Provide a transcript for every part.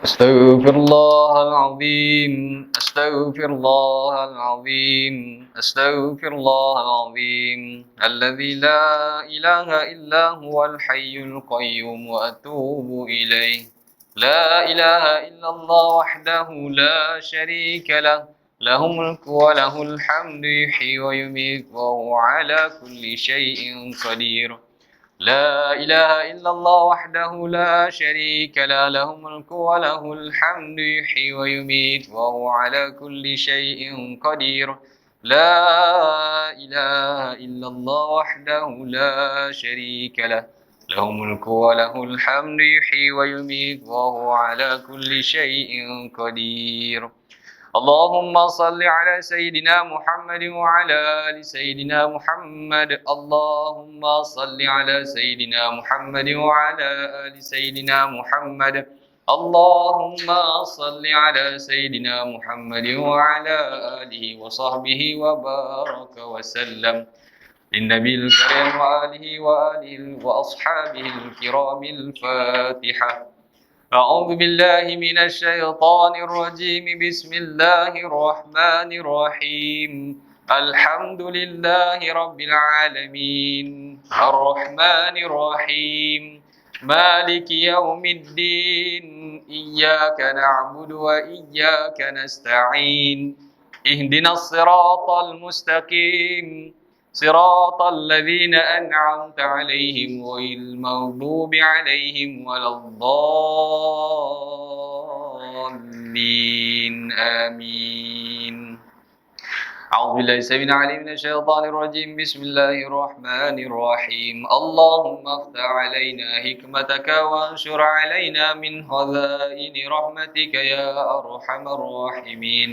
أستغفر الله العظيم أستغفر الله العظيم أستغفر الله العظيم الذي لا إله إلا هو الحي القيوم وأتوب إليه لا إله إلا الله وحده لا شريك له له الملك وله الحمد يحيي ويميت وهو على كل شيء قدير لا إله إلا الله وحده لا شريك له له الملك وله الحمد يحيي ويميت وهو على كل شيء قدير لا إله إلا الله وحده لا شريك له له الملك وله الحمد يحيي ويميت وهو على كل شيء قدير اللهم صل على سيدنا محمد وعلى آل سيدنا محمد اللهم صل على سيدنا محمد وعلى آل سيدنا محمد اللهم صل على سيدنا محمد وعلى آله وصحبه وبارك وسلم للنبي الكريم وآله وأصحابه الكرام الفاتحة أعوذ بالله من الشيطان الرجيم بسم الله الرحمن الرحيم الحمد لله رب العالمين الرحمن الرحيم مالك يوم الدين إياك نعبد وإياك نستعين اهدنا الصراط المستقيم صراط الذين أنعمت عليهم غير المغضوب عليهم ولا الضالين آمين أعوذ بالله السميع العليم من الشيطان الرجيم بسم الله الرحمن الرحيم اللهم افتح علينا حكمتك وانشر علينا من خزائن رحمتك يا أرحم الراحمين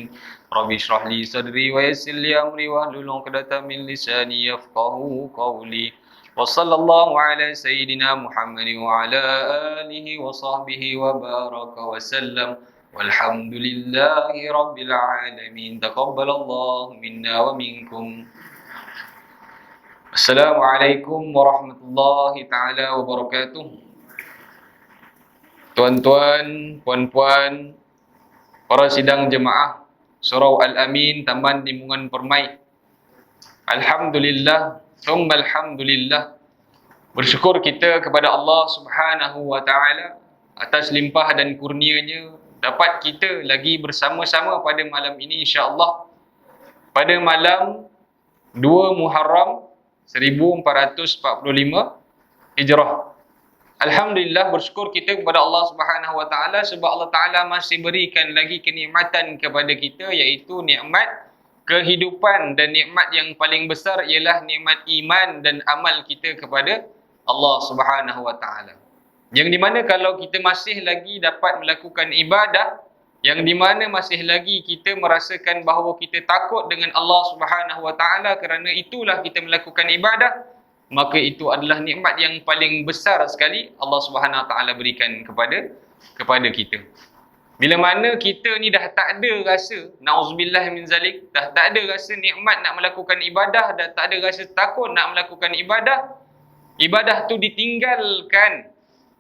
رب اشرح لي صدري ويسر لي أمري واحلل عقدة من لساني يفقهوا قولي وصلى الله على سيدنا محمد وعلى آله وصحبه وبارك وسلم والحمد لله رب العالمين تقبل الله منا ومنكم السلام عليكم warahmatullahi taala wabarakatuh. Tuan-tuan, puan-puan, para sidang jemaah Surau Al-Amin Taman Limbungan Permai. Alhamdulillah, thumma alhamdulillah. Bersyukur kita kepada Allah Subhanahu wa taala atas limpah dan kurnia-Nya dapat kita lagi bersama-sama pada malam ini insya-Allah. Pada malam 2 Muharram 1445 Hijrah. Alhamdulillah, bersyukur kita kepada Allah Subhanahu wa taala sebab Allah taala masih berikan lagi kenikmatan kepada kita, iaitu nikmat kehidupan, dan nikmat yang paling besar ialah nikmat iman dan amal kita kepada Allah Subhanahu wa taala. Yang di mana kalau kita masih lagi dapat melakukan ibadah, yang di mana masih lagi kita merasakan bahawa kita takut dengan Allah Subhanahu wa taala, kerana itulah kita melakukan ibadah, maka itu adalah nikmat yang paling besar sekali Allah Subhanahu wa taala berikan kepada kita. Bila mana kita ni dah tak ada rasa, nauzubillah min zalik, dah tak ada rasa nikmat nak melakukan ibadah, dah tak ada rasa takut nak melakukan ibadah, ibadah tu ditinggalkan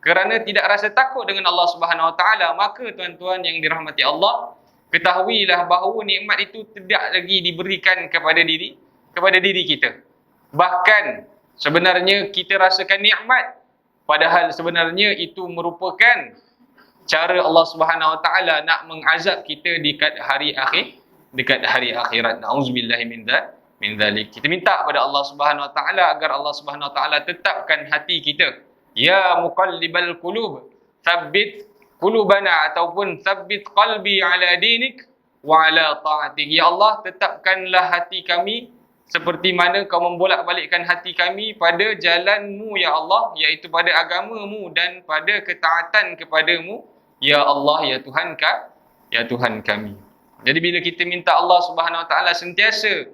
kerana tidak rasa takut dengan Allah Subhanahu wa taala, maka tuan-tuan yang dirahmati Allah, ketahuilah bahawa nikmat itu tidak lagi diberikan kepada diri kita. Bahkan sebenarnya kita rasakan nikmat, padahal sebenarnya itu merupakan cara Allah Subhanahu wa taala nak mengazab kita dekat hari akhirat. Nauzubillah min dzalik. Kita minta pada Allah Subhanahu wa taala agar Allah Subhanahu wa taala tetapkan hati kita. Ya muqallibal qulub, tsabbit qulubana, ataupun tsabbit qalbi ala dinik wa ala ta'atik. Ya Allah, tetapkanlah hati kami seperti mana kau membolak-balikkan hati kami pada jalan-Mu ya Allah, iaitu pada agama-Mu dan pada ketaatan kepada-Mu ya Allah, ya Tuhan kami. Jadi bila kita minta Allah Subhanahu wa taala sentiasa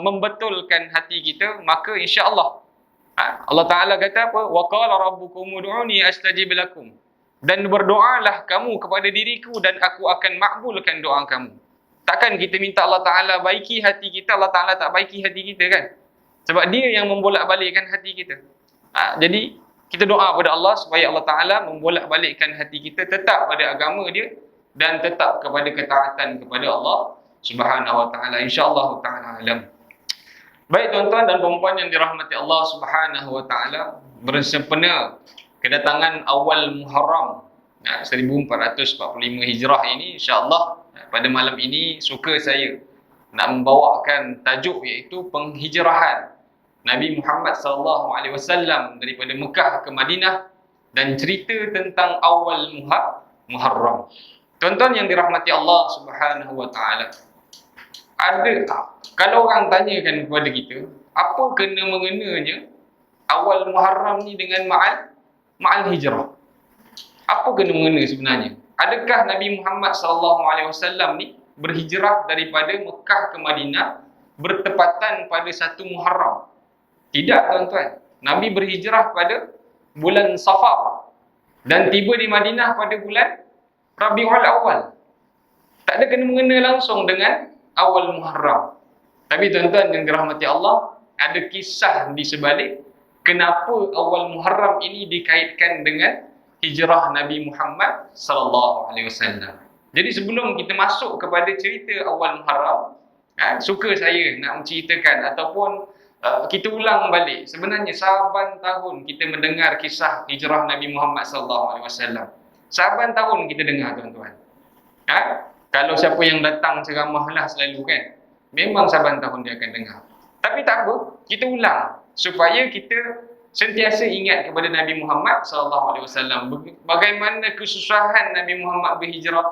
membetulkan hati kita, maka insya-Allah Allah Ta'ala kata apa? Wa qala rabbukum ud'uni astajib lakum. Dan berdoalah kamu kepada diriku dan aku akan makbulkan doa kamu. Takkan kita minta Allah Ta'ala baiki hati kita, Allah Ta'ala tak baiki hati kita kan? Sebab dia yang membolak-balikkan hati kita. Jadi Kita doa pada Allah supaya Allah Ta'ala membolak-balikkan hati kita tetap pada agama dia dan tetap kepada ketaatan kepada Allah Subhanahu Wa Ta'ala. InsyaAllah Ta'ala alam. Baik tuan-tuan dan puan-puan yang dirahmati Allah Subhanahu Wa Ta'ala, bersempena kedatangan awal Muharram 1445 Hijrah ini, insya-Allah pada malam ini suka saya nak membawakan tajuk iaitu penghijrahan Nabi Muhammad sallallahu alaihi wasallam daripada Mekah ke Madinah dan cerita tentang awal Muharram. Tuan-tuan yang dirahmati Allah Subhanahu Wa Ta'ala, kalau orang tanyakan kepada kita, apa kena mengenanya awal Muharram ni dengan ma'al hijrah? Apa kena mengena sebenarnya? Adakah Nabi Muhammad sallallahu alaihi wasallam ni berhijrah daripada Mekah ke Madinah bertepatan pada 1 Muharram? Tidak tuan-tuan. Nabi berhijrah pada bulan Safar dan tiba di Madinah pada bulan Rabiul Awal. Tak ada kena mengena langsung dengan awal Muharram. Tapi tuan-tuan yang dirahmati Allah, ada kisah di sebalik kenapa awal Muharram ini dikaitkan dengan hijrah Nabi Muhammad sallallahu alaihi wasallam. Jadi sebelum kita masuk kepada cerita awal Muharram, suka saya nak menceritakan ataupun kita ulang balik. Sebenarnya saban tahun kita mendengar kisah hijrah Nabi Muhammad sallallahu alaihi wasallam. Saban tahun kita dengar tuan-tuan. Kalau siapa yang datang ceramah lah selalu kan, memang saban tahun dia akan dengar. Tapi tak apa, kita ulang supaya kita sentiasa ingat kepada Nabi Muhammad sallallahu alaihi wasallam, bagaimana kesusahan Nabi Muhammad berhijrah,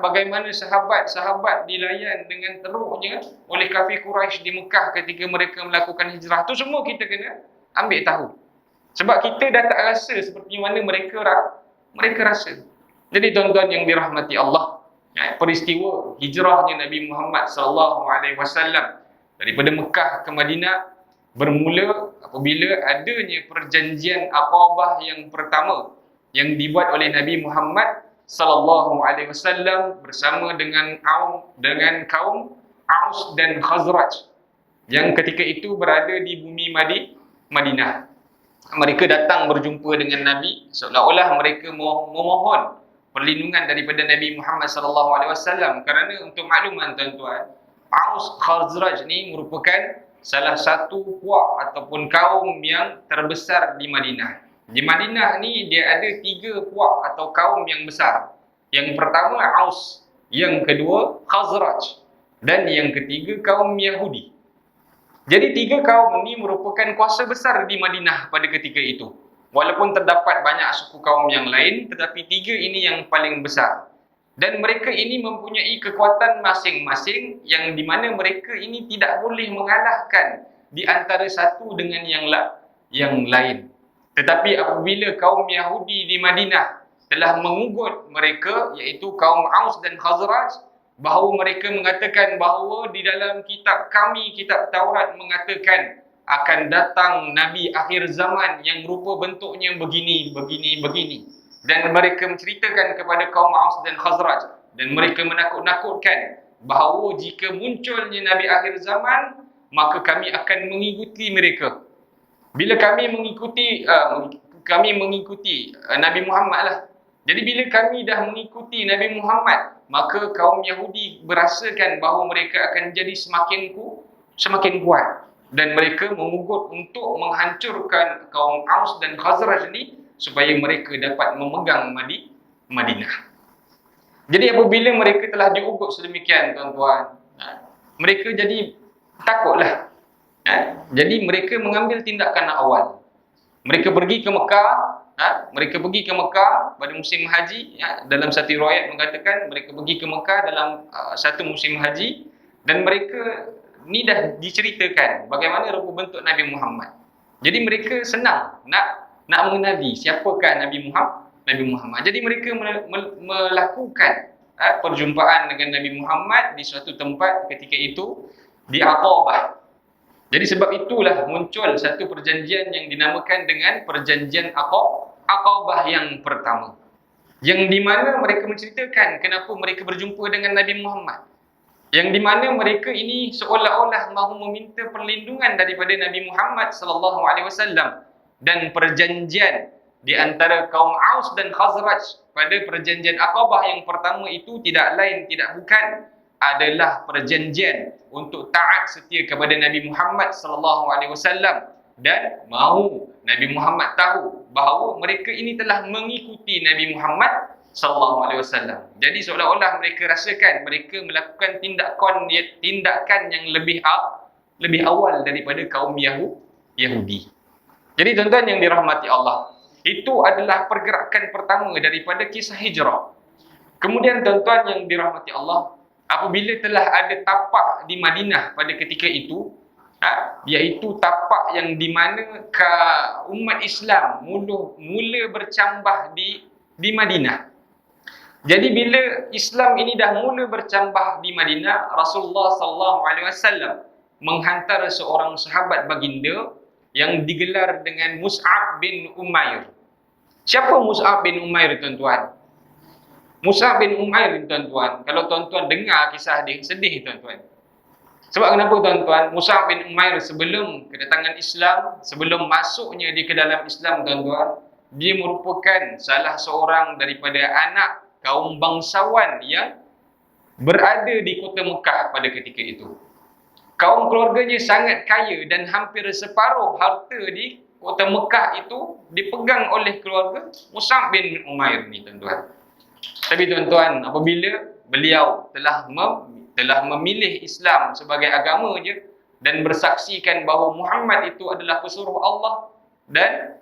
bagaimana sahabat-sahabat dilayan dengan teruknya oleh kafir Quraisy di Mekah ketika mereka melakukan hijrah. Tu semua kita kena ambil tahu. Sebab kita dah tak rasa seperti mana mereka rasa. Jadi tuan-tuan yang dirahmati Allah, peristiwa hijrahnya Nabi Muhammad sallallahu alaihi wasallam daripada Mekah ke Madinah bermula apabila adanya perjanjian Aqabah yang pertama yang dibuat oleh Nabi Muhammad sallallahu alaihi wasallam bersama dengan kaum Aus dan Khazraj yang ketika itu berada di bumi Madinah. Mereka datang berjumpa dengan Nabi seolah-olah mereka memohon perlindungan daripada Nabi Muhammad sallallahu alaihi wasallam, kerana untuk makluman tuan-tuan, Aus Khazraj ni merupakan salah satu puak ataupun kaum yang terbesar di Madinah. Di Madinah ni dia ada 3 puak atau kaum yang besar. Yang pertama Aus, yang kedua Khazraj, dan yang ketiga kaum Yahudi. Jadi 3 kaum ni merupakan kuasa besar di Madinah pada ketika itu. Walaupun terdapat banyak suku kaum yang lain, tetapi 3 ini yang paling besar. Dan mereka ini mempunyai kekuatan masing-masing yang di mana mereka ini tidak boleh mengalahkan di antara satu dengan yang lain. Tetapi apabila kaum Yahudi di Madinah telah mengugut mereka, iaitu kaum Aus dan Khazraj, bahawa mereka mengatakan bahawa di dalam kitab kami, kitab Taurat mengatakan akan datang Nabi akhir zaman yang rupa bentuknya begini. Dan mereka menceritakan kepada kaum Aus dan Khazraj, dan mereka menakut-nakutkan bahawa jika munculnya Nabi akhir zaman, maka kami akan mengikuti mereka. Bila kami mengikuti Nabi Muhammad lah. Jadi bila kami dah mengikuti Nabi Muhammad, maka kaum Yahudi berasakan bahawa mereka akan jadi semakin kuat, dan mereka mengugut untuk menghancurkan kaum Aus dan Khazraj ni supaya mereka dapat memegang Madinah. Jadi apabila mereka telah diugut sedemikian tuan-tuan, mereka jadi takutlah. Jadi mereka mengambil tindakan awal. Mereka pergi ke Mekah, pada musim haji. Dalam satu riwayat mengatakan mereka pergi ke Mekah dalam satu musim haji, dan mereka ni dah diceritakan bagaimana rupa bentuk Nabi Muhammad. Jadi mereka senang nak mengenali siapakah Nabi Muhammad. Jadi mereka melakukan perjumpaan dengan Nabi Muhammad di suatu tempat ketika itu di Aqabah. Jadi sebab itulah muncul satu perjanjian yang dinamakan dengan perjanjian Aqabah yang pertama, yang di mana mereka menceritakan kenapa mereka berjumpa dengan Nabi Muhammad, yang di mana mereka ini seolah-olah mahu meminta perlindungan daripada Nabi Muhammad sallallahu alaihi wasallam. Dan perjanjian di antara kaum Aus dan Khazraj pada perjanjian Aqabah yang pertama itu tidak lain tidak bukan adalah perjanjian untuk taat setia kepada Nabi Muhammad sallallahu alaihi wasallam dan mahu Nabi Muhammad tahu bahawa mereka ini telah mengikuti Nabi Muhammad sallallahu alaihi wasallam. Jadi seolah-olah mereka rasakan mereka melakukan tindakan yang lebih awal daripada kaum Yahudi. Jadi tuan-tuan yang dirahmati Allah, itu adalah pergerakan pertama daripada kisah hijrah. Kemudian tuan-tuan yang dirahmati Allah, apabila telah ada tapak di Madinah pada ketika itu, iaitu tapak yang di mana umat Islam mula bercambah di Madinah. Jadi bila Islam ini dah mula bercambah di Madinah, Rasulullah sallallahu alaihi wasallam menghantar seorang sahabat baginda yang digelar dengan Mus'ab bin Umair. Siapa Mus'ab bin Umair, tuan-tuan? Mus'ab bin Umair, tuan-tuan, kalau tuan-tuan dengar kisah dia, sedih, tuan-tuan. Sebab kenapa, tuan-tuan? Mus'ab bin Umair sebelum kedatangan Islam, sebelum masuknya dia ke dalam Islam, tuan-tuan, dia merupakan salah seorang daripada anak kaum bangsawan yang berada di kota Mekah pada ketika itu. Kaum keluarganya sangat kaya dan hampir separuh harta di kota Mekah itu dipegang oleh keluarga Mus'ab bin Umair ni, tuan-tuan. Tapi tuan-tuan, apabila beliau telah memilih Islam sebagai agamanya dan bersaksikan bahawa Muhammad itu adalah pesuruh Allah, dan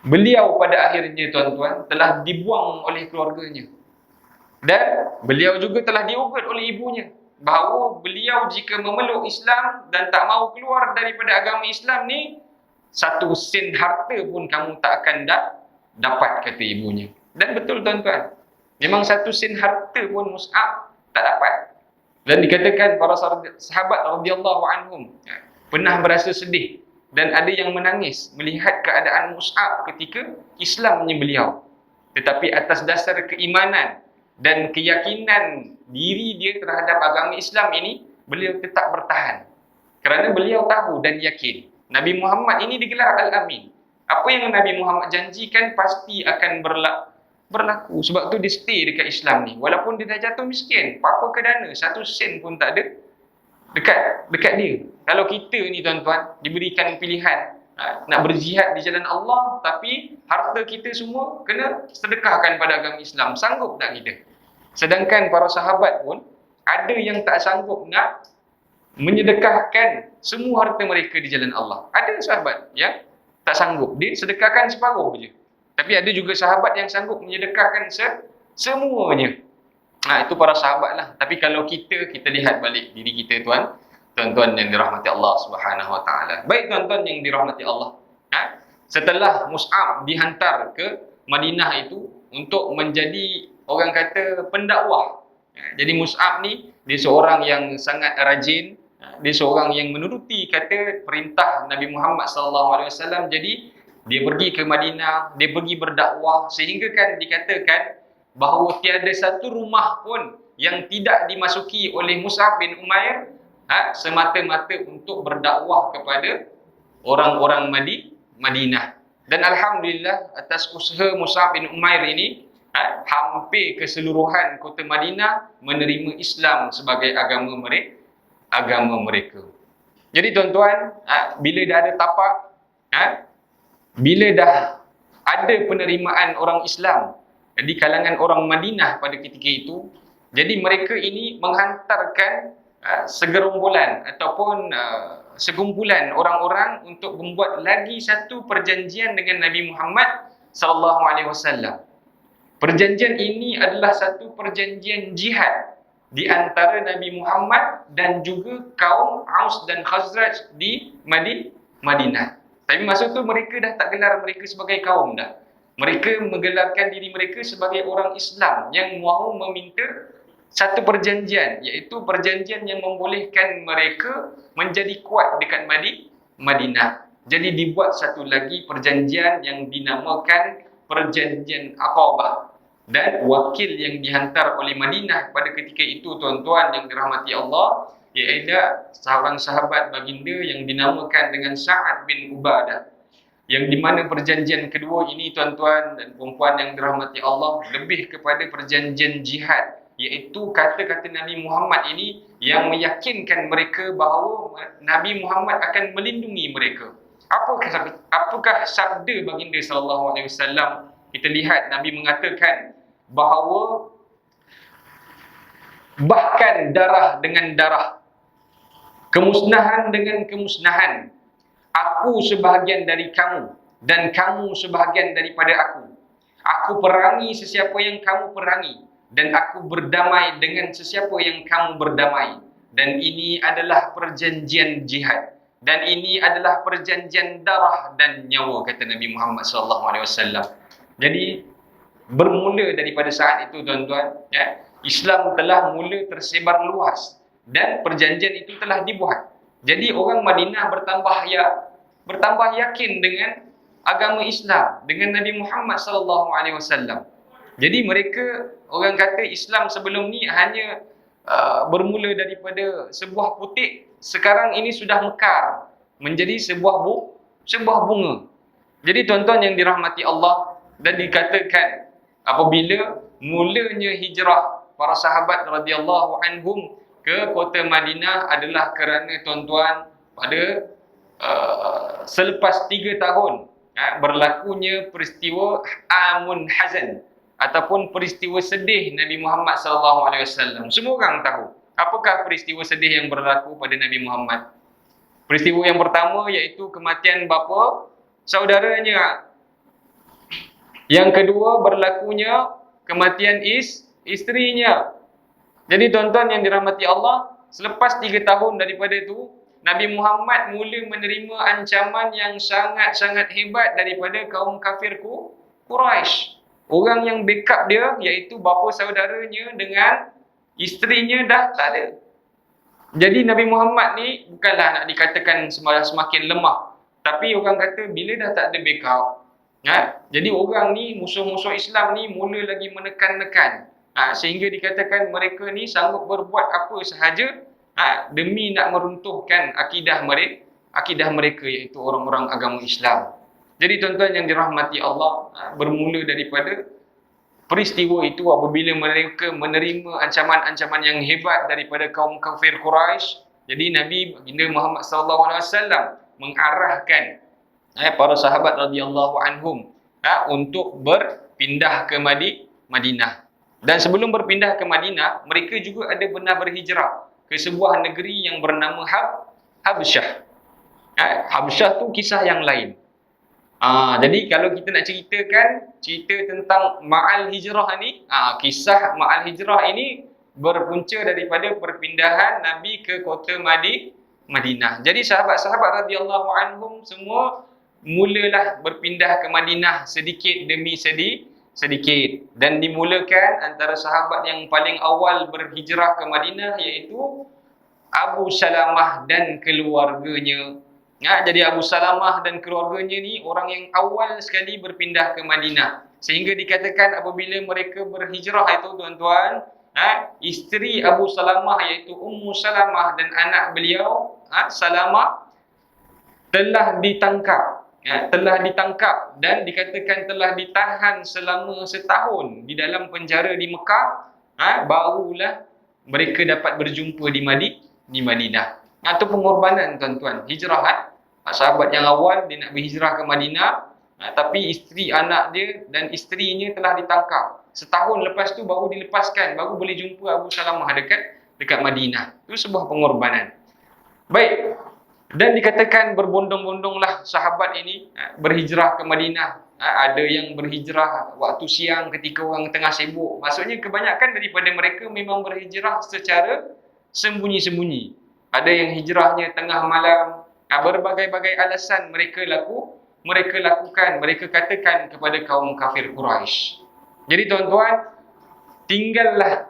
beliau pada akhirnya, tuan-tuan, telah dibuang oleh keluarganya. Dan beliau juga telah diugat oleh ibunya bahawa beliau jika memeluk Islam dan tak mahu keluar daripada agama Islam ni, satu sen harta pun kamu tak akan dapat, kata ibunya. Dan betul, tuan-tuan, memang satu sen harta pun Mus'ab tak dapat. Dan dikatakan para sahabat radhiyallahu anhum pernah berasa sedih dan ada yang menangis melihat keadaan Mus'ab ketika Islamnya beliau. Tetapi atas dasar keimanan dan keyakinan diri dia terhadap agama Islam ini, beliau tetap bertahan. Kerana beliau tahu dan yakin Nabi Muhammad ini digelar Al-Amin. Apa yang Nabi Muhammad janjikan pasti akan berlaku. Sebab tu dia stay dekat Islam ni. Walaupun dia dah jatuh miskin, apa ke dana, satu sen pun tak ada dekat dia. Kalau kita ni, tuan-tuan, diberikan pilihan nak berjihad di jalan Allah, tapi harta kita semua kena sedekahkan pada agama Islam, sanggup tak kita? Sedangkan para sahabat pun ada yang tak sanggup nak menyedekahkan semua harta mereka di jalan Allah. Ada sahabat yang tak sanggup, dia sedekahkan separuh je. Tapi ada juga sahabat yang sanggup menyedekahkan semuanya. Itu para sahabat lah. Tapi kalau kita lihat balik diri kita, tuan-tuan yang dirahmati Allah Subhanahu Wa Taala. Baik, tuan-tuan yang dirahmati Allah, setelah Mus'ab dihantar ke Madinah itu untuk menjadi, orang kata, pendakwah. Jadi Mus'ab ni, dia seorang yang sangat rajin, dia seorang yang menuruti kata perintah Nabi Muhammad SAW. Jadi dia pergi ke Madinah, dia pergi berdakwah, sehingga kan dikatakan bahawa tiada satu rumah pun yang tidak dimasuki oleh Mus'ab bin Umair semata-mata untuk berdakwah kepada orang-orang Madinah. Dan alhamdulillah, atas usaha Mus'ab bin Umair ini, hampir keseluruhan kota Madinah menerima Islam sebagai agama mereka. Jadi tuan-tuan, bila dah ada tapak, bila dah ada penerimaan orang Islam di kalangan orang Madinah pada ketika itu, jadi mereka ini menghantarkan segerombolan ataupun sekumpulan orang-orang untuk membuat lagi satu perjanjian dengan Nabi Muhammad sallallahu alaihi wasallam. Perjanjian ini adalah satu perjanjian jihad di antara Nabi Muhammad dan juga kaum Aus dan Khazraj di Madinah. Tapi masa tu mereka dah tak gelar mereka sebagai kaum dah. Mereka menggelarkan diri mereka sebagai orang Islam yang mahu meminta satu perjanjian, iaitu perjanjian yang membolehkan mereka menjadi kuat dekat Madinah. Jadi dibuat satu lagi perjanjian yang dinamakan Perjanjian Aqabah. Dan wakil yang dihantar oleh Madinah pada ketika itu, tuan-tuan yang dirahmati Allah, iaitu seorang sahabat baginda yang dinamakan dengan Sa'ad bin Ubadah. Yang di mana perjanjian kedua ini, tuan-tuan dan puan-puan yang dirahmati Allah, lebih kepada perjanjian jihad, iaitu kata-kata Nabi Muhammad ini yang meyakinkan mereka bahawa Nabi Muhammad akan melindungi mereka. Apakah sabda baginda sallallahu alaihi wasallam? Kita lihat Nabi mengatakan bahawa bahkan darah dengan darah, kemusnahan dengan kemusnahan, aku sebahagian dari kamu dan kamu sebahagian daripada aku. Aku perangi sesiapa yang kamu perangi dan aku berdamai dengan sesiapa yang kamu berdamai. Dan ini adalah perjanjian jihad. Dan ini adalah perjanjian darah dan nyawa, kata Nabi Muhammad SAW. Jadi bermula daripada saat itu, tuan-tuan, ya, Islam telah mula tersebar luas dan perjanjian itu telah dibuat. Jadi orang Madinah bertambah yakin dengan agama Islam, dengan Nabi Muhammad SAW. Jadi mereka, orang kata Islam sebelum ni hanya bermula daripada sebuah putik, sekarang ini sudah mekar menjadi sebuah bunga. Jadi tuan-tuan yang dirahmati Allah, dan dikatakan apabila mulanya hijrah para sahabat radhiyallahu anhum ke kota Madinah adalah kerana, tuan-tuan, pada selepas 3 tahun berlakunya peristiwa Amun Hazan ataupun peristiwa sedih Nabi Muhammad SAW. Semua orang tahu apakah peristiwa sedih yang berlaku pada Nabi Muhammad. Peristiwa yang pertama iaitu kematian bapa saudaranya. Yang kedua berlakunya kematian isterinya. Jadi tuan-tuan yang dirahmati Allah, selepas 3 tahun daripada itu, Nabi Muhammad mula menerima ancaman yang sangat-sangat hebat daripada kaum kafir Quraisy. Orang yang backup dia, iaitu bapa saudaranya dengan isterinya, dah tak ada. Jadi Nabi Muhammad ni bukanlah nak dikatakan semakin lemah, tapi orang kata bila dah tak ada backup, jadi orang ni, musuh-musuh Islam ni mula lagi menekan-nekan, sehingga dikatakan mereka ni sanggup berbuat apa sahaja demi nak meruntuhkan akidah mereka, iaitu orang-orang agama Islam. Jadi tuan-tuan yang dirahmati Allah, bermula daripada peristiwa itu apabila mereka menerima ancaman-ancaman yang hebat daripada kaum kafir Quraisy. Jadi Nabi baginda Muhammad SAW mengarahkan para sahabat radhiyallahu anhum untuk berpindah ke Madinah. Dan sebelum berpindah ke Madinah, mereka juga ada pernah berhijrah ke sebuah negeri yang bernama Habsyah. Habsyah tu kisah yang lain. Jadi kalau kita nak cerita tentang Ma'al Hijrah ni, kisah Ma'al Hijrah ini berpunca daripada perpindahan Nabi ke kota Madinah. Jadi sahabat-sahabat radhiyallahu anhum semua mulalah berpindah ke Madinah sedikit demi sedikit, dan dimulakan antara sahabat yang paling awal berhijrah ke Madinah iaitu Abu Salamah dan keluarganya. Jadi Abu Salamah dan keluarganya ni orang yang awal sekali berpindah ke Madinah. Sehingga dikatakan apabila mereka berhijrah itu, tuan-tuan, isteri Abu Salamah iaitu Ummu Salamah dan anak beliau Salamah telah ditangkap. Telah ditangkap dan dikatakan telah ditahan selama setahun di dalam penjara di Mekah. Barulah mereka dapat berjumpa di Madinah. Itu pengorbanan, tuan-tuan. Hijrah, sahabat yang awal dia nak berhijrah ke Madinah, tapi isteri anak dia dan isterinya telah ditangkap. Setahun lepas tu baru dilepaskan, baru boleh jumpa Abu Salamah dekat Madinah. Itu sebuah pengorbanan. Baik. Dan dikatakan berbondong-bondonglah sahabat ini berhijrah ke Madinah. Ada yang berhijrah waktu siang ketika orang tengah sibuk. Maksudnya kebanyakan daripada mereka memang berhijrah secara sembunyi-sembunyi. Ada yang hijrahnya tengah malam. Berbagai-bagai alasan mereka lakukan, mereka katakan kepada kaum kafir Quraisy. Jadi tuan-tuan, tinggallah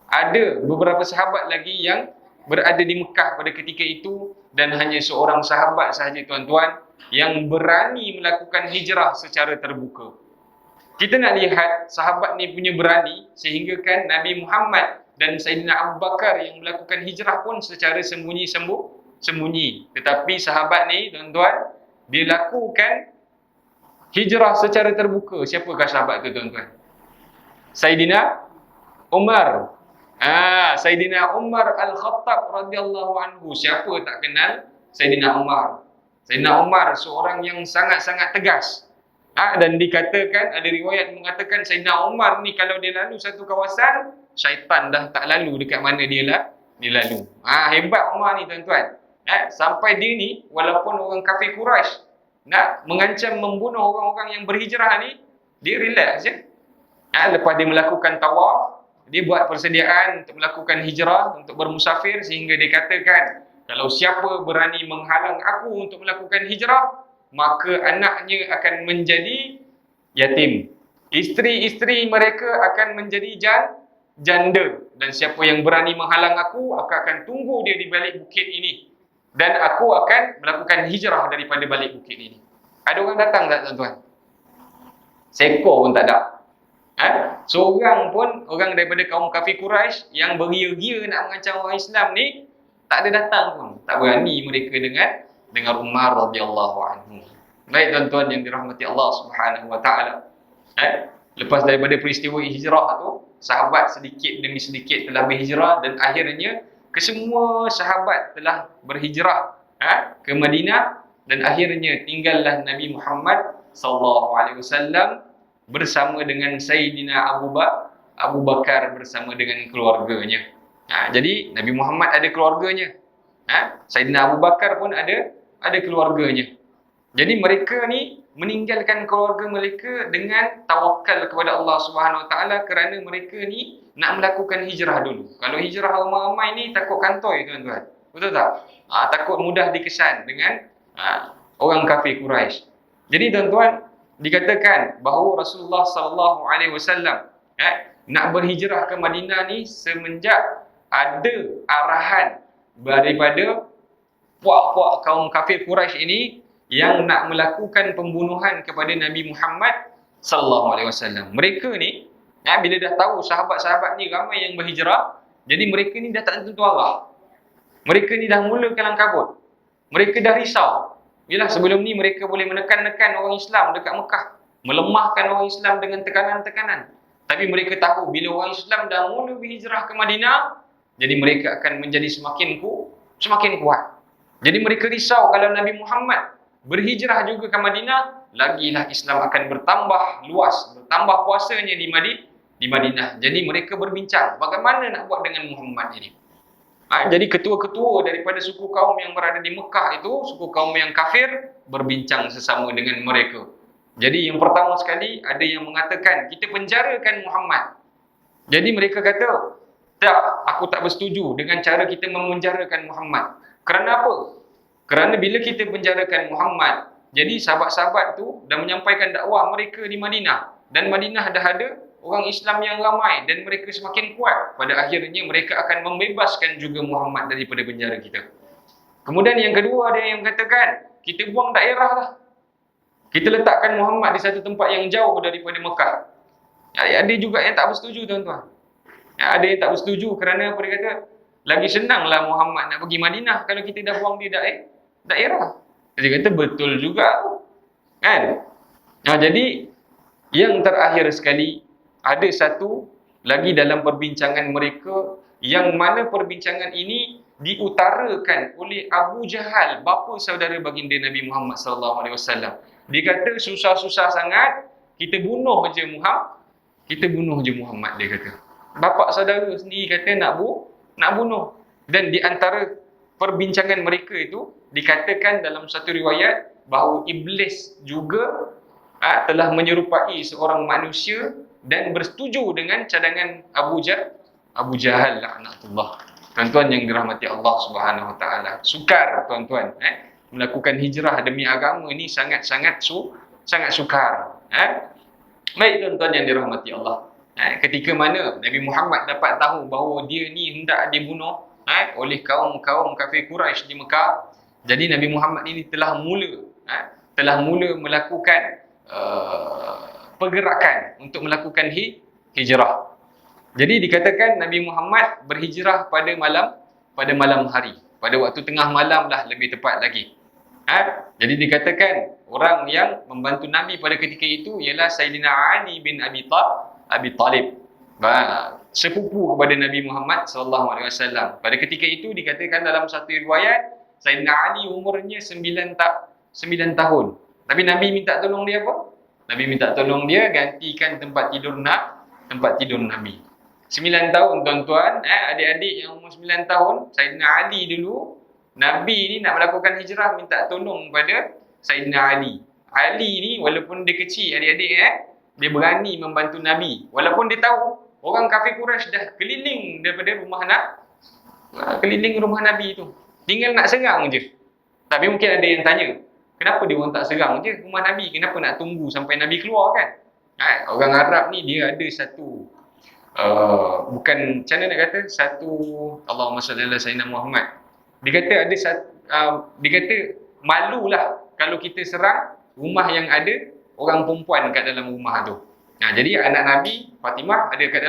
ada beberapa sahabat lagi yang berada di Mekah pada ketika itu, dan hanya seorang sahabat sahaja, tuan-tuan, yang berani melakukan hijrah secara terbuka. Kita nak lihat sahabat ni punya berani, sehingga kan Nabi Muhammad dan Sayyidina Abu Bakar yang melakukan hijrah pun secara sembunyi. Tetapi sahabat ni, tuan-tuan, dia lakukan hijrah secara terbuka. Siapakah sahabat tu tuan-tuan? Saidina Umar. Saidina Umar Al-Khattab radhiyallahu anhu. Siapa tak kenal Saidina Umar? Saidina Umar seorang yang sangat-sangat tegas. Dan dikatakan, ada riwayat mengatakan Saidina Umar ni kalau dia lalu satu kawasan, syaitan dah tak lalu dekat mana dia lalu. Hebat Umar ni tuan-tuan. Sampai dia ni, walaupun orang kafir Quraisy nak mengancam membunuh orang-orang yang berhijrah ni, dia relax je. Lepas dia melakukan tawaf, dia buat persediaan untuk melakukan hijrah, untuk bermusafir, sehingga dia katakan, kalau siapa berani menghalang aku untuk melakukan hijrah, maka anaknya akan menjadi yatim. Isteri-isteri mereka akan menjadi janda. Dan siapa yang berani menghalang aku akan tunggu dia di balik bukit ini. Dan aku akan melakukan hijrah daripada balik bukit ini. Ada orang datang tak tuan-tuan? Seekor pun tak ada. Seorang pun, orang daripada kaum kafir Quraisy yang beria-gia nak mengancam orang Islam ni, tak ada datang pun. Tak berani mereka dengan Umar radhiyallahu anhu. Baik tuan-tuan yang dirahmati Allah Subhanahu wa taala. Lepas daripada peristiwa hijrah tu, sahabat sedikit demi sedikit telah berhijrah, dan akhirnya kesemua sahabat telah berhijrah ke Madinah, dan akhirnya tinggallah Nabi Muhammad sallallahu alaihi wasallam bersama dengan Sayyidina Abu Bakar bersama dengan keluarganya. Jadi Nabi Muhammad ada keluarganya. Sayyidina Abu Bakar pun ada keluarganya. Jadi mereka ni meninggalkan keluarga mereka dengan tawakal kepada Allah Subhanahu Wa Taala, kerana mereka ni nak melakukan hijrah dulu. Kalau hijrah ramai-ramai ni takut kantoi tuan-tuan. Betul tak? Takut mudah dikesan dengan orang kafir Quraisy. Jadi tuan-tuan, dikatakan bahawa Rasulullah sallallahu alaihi wasallam nak berhijrah ke Madinah ni semenjak ada arahan daripada puak-puak kaum kafir Quraisy ini yang nak melakukan pembunuhan kepada Nabi Muhammad sallallahu alaihi wasallam. Mereka ni bila dah tahu sahabat-sahabat ni ramai yang berhijrah, jadi mereka ni dah tak tentu arah. Mereka ni dah mula kalang kabut. Mereka dah risau. Yalah, sebelum ni mereka boleh menekan-nekan orang Islam dekat Mekah, melemahkan orang Islam dengan tekanan-tekanan. Tapi mereka tahu bila orang Islam dah mula berhijrah ke Madinah, jadi mereka akan menjadi semakin kuat. Jadi mereka risau kalau Nabi Muhammad berhijrah juga ke Madinah, lagilah Islam akan bertambah luas, bertambah kuasanya di Madinah. Jadi mereka berbincang bagaimana nak buat dengan Muhammad ini. Jadi ketua-ketua daripada suku kaum yang berada di Mekah itu, suku kaum yang kafir, berbincang sesama dengan mereka. Jadi yang pertama sekali, ada yang mengatakan kita penjarakan Muhammad. Jadi mereka kata, tak, aku tak bersetuju dengan cara kita memenjarakan Muhammad. Kerana apa? Kerana bila kita penjarakan Muhammad, jadi sahabat-sahabat tu dah menyampaikan dakwah mereka di Madinah, dan Madinah dah ada orang Islam yang ramai dan mereka semakin kuat. Pada akhirnya mereka akan membebaskan juga Muhammad daripada penjara kita. Kemudian yang kedua, ada yang katakan kita buang daerah lah. Kita letakkan Muhammad di satu tempat yang jauh daripada Mekah. Ada juga yang tak bersetuju tuan-tuan. Ada yang tak bersetuju kerana apa dia kata? Lagi senanglah Muhammad nak pergi Madinah kalau kita dah buang di daerah. Dia kata betul juga kan? Jadi yang terakhir sekali, ada satu lagi dalam perbincangan mereka, yang mana perbincangan ini diutarakan oleh Abu Jahal, bapa saudara baginda Nabi Muhammad sallallahu alaihi wasallam. Dia kata susah-susah sangat kita bunuh je Muhammad, dia kata. Bapa saudara sendiri kata nak bunuh. Dan di antara perbincangan mereka itu dikatakan dalam satu riwayat bahawa iblis juga telah menyerupai seorang manusia dan bersetuju dengan cadangan Abu Jahal laknatullah. Tuan-tuan yang dirahmati Allah Subhanahu Wa Taala, sukar tuan-tuan melakukan hijrah demi agama ni sangat sukar. Baik tuan-tuan yang dirahmati Allah, ketika mana Nabi Muhammad dapat tahu bahawa dia ni hendak dibunuh oleh kaum kafir Quraisy di Mekah, jadi Nabi Muhammad ini telah mula melakukan pergerakan untuk melakukan hijrah. Jadi dikatakan Nabi Muhammad berhijrah pada malam hari, pada waktu tengah malam lah lebih tepat lagi. Jadi dikatakan orang yang membantu Nabi pada ketika itu ialah Sayyidina Ali bin Abi Talib. Sepupu kepada Nabi Muhammad sallallahu alaihi wasallam. Pada ketika itu dikatakan dalam satu riwayat Sayyidina Ali umurnya 9 tahun. Tapi Nabi minta tolong dia apa? Nabi minta tolong dia gantikan tempat tidur Nabi. 9 tahun tuan-tuan, adik-adik yang umur 9 tahun, Sayyidina Ali dulu, Nabi ni nak melakukan hijrah minta tolong pada Sayyidina Ali. Ali ni walaupun dia kecil adik-adik dia berani membantu Nabi. Walaupun dia tahu orang kafir Quraisy dah keliling daripada keliling rumah Nabi tu. Tinggal nak serang je. Tapi mungkin ada yang tanya, kenapa dia orang tak serang je rumah Nabi? Kenapa nak tunggu sampai Nabi keluar kan? Orang Arab ni dia ada satu bukan macam mana nak kata, satu Allahumma salli ala sayyidina Muhammad. Dia kata ada dia kata malulah kalau kita serang rumah yang ada orang perempuan kat dalam rumah tu. Jadi anak Nabi Fatimah ada kat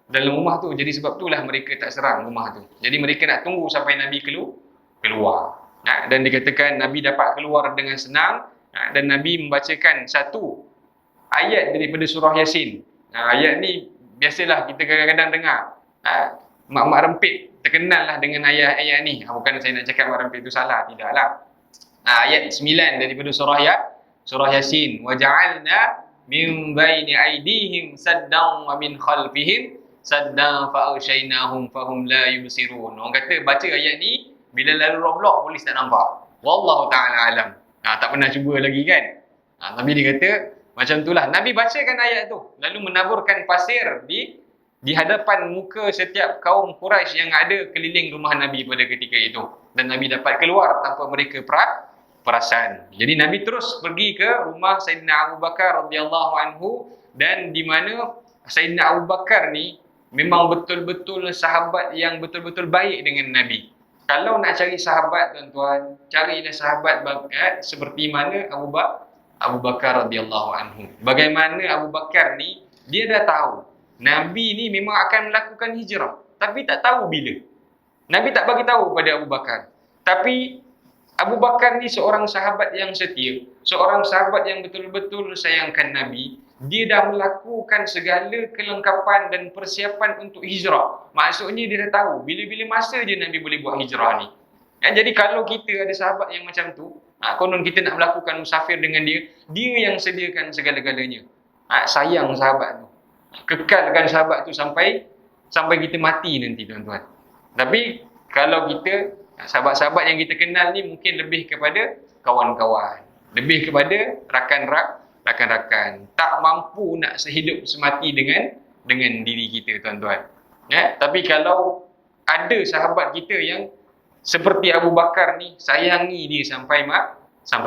dalam rumah tu. Jadi sebab itulah mereka tak serang rumah tu. Jadi mereka nak tunggu sampai Nabi keluar. Dan dikatakan Nabi dapat keluar dengan senang. Dan Nabi membacakan satu ayat daripada surah Yasin. Ayat ni biasalah kita kadang-kadang dengar. Mak-mak rempit terkenal lah dengan ayat-ayat ni. Bukan saya nak cakap mak rempit itu salah, tidaklah. Ayat 9 daripada surah Yasin. Wa ja'alna min baini aydihim saddan wa min khalfihim saddan fa aghshaynahum fahum la yubsirun. Orang kata baca ayat ni bila lalu Roblox polis tak nampak. Wallahu taala alam. Tak pernah cuba lagi kan. Tapi dia kata macam itulah. Nabi bacakan ayat tu lalu menaburkan pasir di hadapan muka setiap kaum Quraisy yang ada keliling rumah Nabi pada ketika itu. Dan Nabi dapat keluar tanpa mereka perasan. Jadi Nabi terus pergi ke rumah Sayyidina Abu Bakar radhiyallahu anhu, dan di mana Sayyidina Abu Bakar ni memang betul-betul sahabat yang betul-betul baik dengan Nabi. Kalau nak cari sahabat tuan-tuan, carilah sahabat seperti mana Abu Bakar radhiyallahu anhu. Bagaimana Abu Bakar ni dia dah tahu Nabi ni memang akan melakukan hijrah, tapi tak tahu bila. Nabi tak bagi tahu pada Abu Bakar. Tapi Abu Bakar ni seorang sahabat yang setia, seorang sahabat yang betul-betul sayangkan Nabi. Dia dah melakukan segala kelengkapan dan persiapan untuk hijrah. Maksudnya dia dah tahu bila-bila masa je Nabi boleh buat hijrah ni. Jadi kalau kita ada sahabat yang macam tu, konon kita nak melakukan musafir dengan dia yang sediakan segala-galanya. Sayang sahabat tu. Kekalkan sahabat tu sampai kita mati nanti tuan-tuan. Tapi kalau kita sahabat-sahabat yang kita kenal ni mungkin lebih kepada kawan-kawan, lebih kepada rakan-rakan, tak mampu nak sehidup semati dengan diri kita tuan-tuan. Tapi kalau ada sahabat kita yang seperti Abu Bakar ni, sayangi dia sampai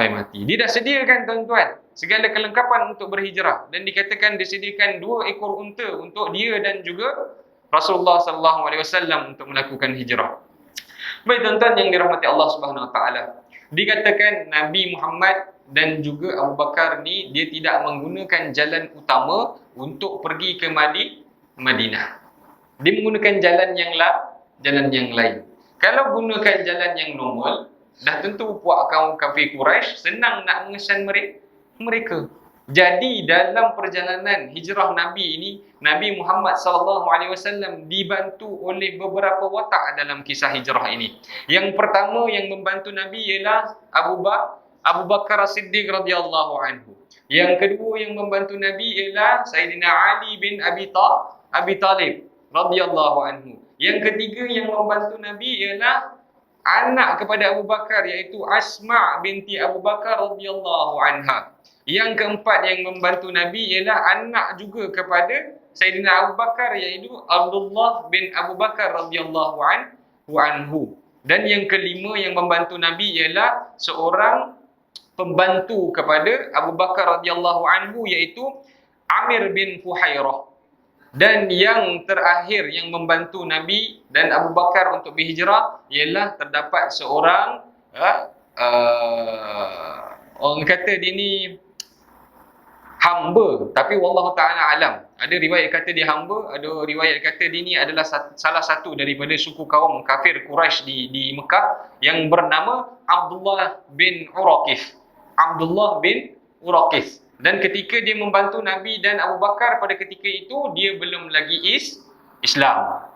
mati. Dia dah sediakan tuan-tuan segala kelengkapan untuk berhijrah, dan dikatakan disediakan 2 ekor unta untuk dia dan juga Rasulullah sallallahu alaihi wasallam untuk melakukan hijrah. Baik tuan-tuan yang dirahmati Allah Subhanahu wa taala. Dikatakan Nabi Muhammad dan juga Abu Bakar ni dia tidak menggunakan jalan utama untuk pergi ke Madinah. Dia menggunakan jalan yang lain. Kalau gunakan jalan yang normal, dah tentu puak kaum kafir Quraisy senang nak mengesan mereka. Jadi dalam perjalanan hijrah Nabi ini, Nabi Muhammad SAW dibantu oleh beberapa watak dalam kisah hijrah ini. Yang pertama yang membantu Nabi ialah Abu Bakar As-Siddiq radhiyallahu anhu. Yang kedua yang membantu Nabi ialah Sayyidina Ali bin Abi Talib radhiyallahu anhu. Yang ketiga yang membantu Nabi ialah anak kepada Abu Bakar, iaitu Asma binti Abu Bakar radhiyallahu anha. Yang keempat yang membantu Nabi ialah anak juga kepada Sayyidina Abu Bakar, iaitu Abdullah bin Abu Bakar radhiyallahu anhu. Dan yang kelima yang membantu Nabi ialah seorang pembantu kepada Abu Bakar radhiyallahu anhu, iaitu Amir bin Fuhairah. Dan yang terakhir yang membantu Nabi dan Abu Bakar untuk berhijrah ialah terdapat seorang orang kata dia ni hamba, tapi wallahu taala alam. Ada riwayat kata dia hamba, ada riwayat kata dia ni adalah salah satu daripada suku kaum kafir Quraisy di Mekah yang bernama Abdullah bin Uraqif. Abdullah bin Uraqif. Dan ketika dia membantu Nabi dan Abu Bakar pada ketika itu, dia belum lagi Islam.